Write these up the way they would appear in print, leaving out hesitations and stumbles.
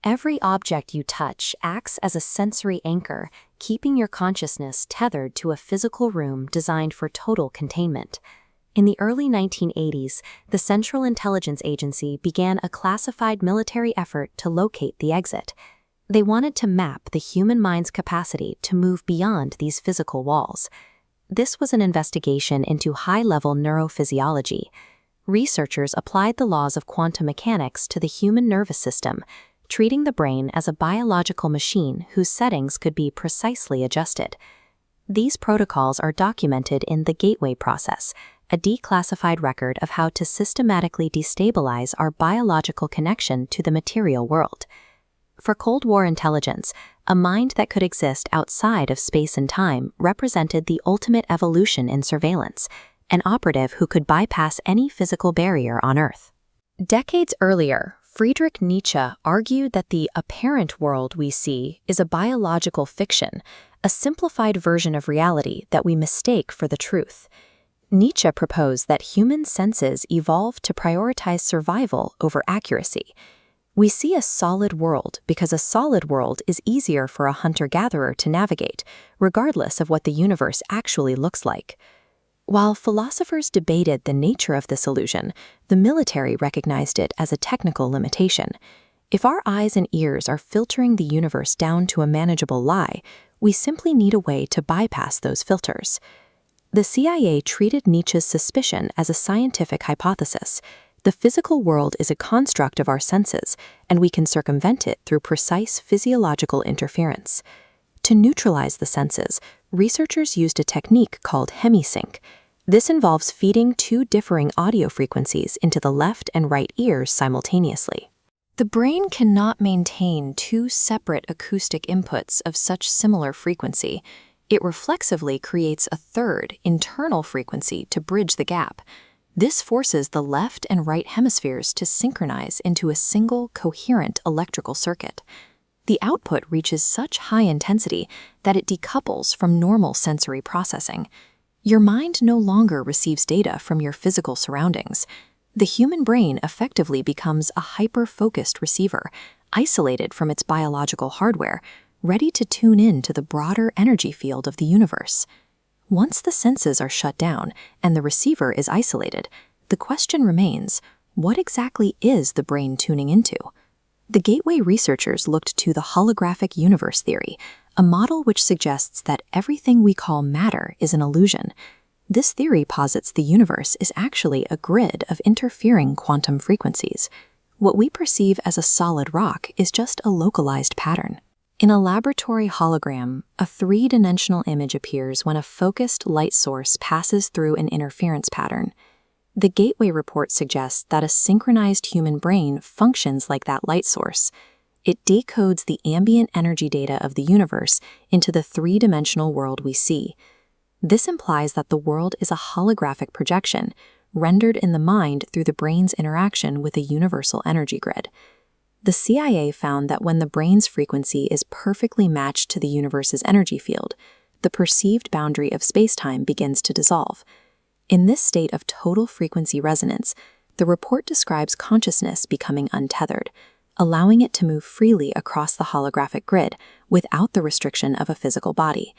Every object you touch acts as a sensory anchor, keeping your consciousness tethered to a physical room designed for total containment. In the early 1980s, the Central Intelligence Agency began a classified military effort to locate the exit. They wanted to map the human mind's capacity to move beyond these physical walls. This was an investigation into high-level neurophysiology. Researchers applied the laws of quantum mechanics to the human nervous system, treating the brain as a biological machine whose settings could be precisely adjusted. These protocols are documented in the Gateway process, a declassified record of how to systematically destabilize our biological connection to the material world. For Cold War intelligence, a mind that could exist outside of space and time represented the ultimate evolution in surveillance, an operative who could bypass any physical barrier on Earth. Decades earlier, Friedrich Nietzsche argued that the apparent world we see is a biological fiction, a simplified version of reality that we mistake for the truth. Nietzsche proposed that human senses evolved to prioritize survival over accuracy. We see a solid world because a solid world is easier for a hunter-gatherer to navigate, regardless of what the universe actually looks like. While philosophers debated the nature of this illusion, the military recognized it as a technical limitation. If our eyes and ears are filtering the universe down to a manageable lie, we simply need a way to bypass those filters. The CIA treated Nietzsche's suspicion as a scientific hypothesis. The physical world is a construct of our senses, and we can circumvent it through precise physiological interference. To neutralize the senses, researchers used a technique called Hemi-Sync. This involves feeding two differing audio frequencies into the left and right ears simultaneously. The brain cannot maintain two separate acoustic inputs of such similar frequency. It reflexively creates a third, internal frequency to bridge the gap. This forces the left and right hemispheres to synchronize into a single, coherent electrical circuit. The output reaches such high intensity that it decouples from normal sensory processing. Your mind no longer receives data from your physical surroundings. The human brain effectively becomes a hyper-focused receiver, isolated from its biological hardware, ready to tune in to the broader energy field of the universe. Once the senses are shut down and the receiver is isolated, the question remains, what exactly is the brain tuning into? The Gateway researchers looked to the Holographic Universe theory, a model which suggests that everything we call matter is an illusion. This theory posits the universe is actually a grid of interfering quantum frequencies. What we perceive as a solid rock is just a localized pattern. In a laboratory hologram, a three-dimensional image appears when a focused light source passes through an interference pattern. The Gateway report suggests that a synchronized human brain functions like that light source. It decodes the ambient energy data of the universe into the three-dimensional world we see. This implies that the world is a holographic projection, rendered in the mind through the brain's interaction with a universal energy grid. The CIA found that when the brain's frequency is perfectly matched to the universe's energy field, the perceived boundary of spacetime begins to dissolve. In this state of total frequency resonance, the report describes consciousness becoming untethered, allowing it to move freely across the holographic grid without the restriction of a physical body.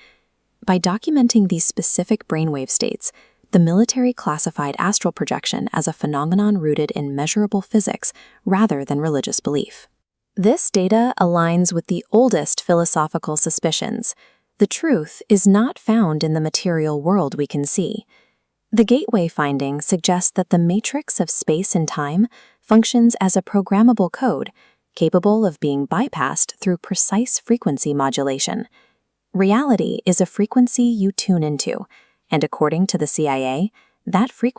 By documenting these specific brainwave states, the military classified astral projection as a phenomenon rooted in measurable physics rather than religious belief. This data aligns with the oldest philosophical suspicions. The truth is not found in the material world we can see. The Gateway finding suggests that the matrix of space and time functions as a programmable code, capable of being bypassed through precise frequency modulation. Reality is a frequency you tune into, and according to the CIA, that frequency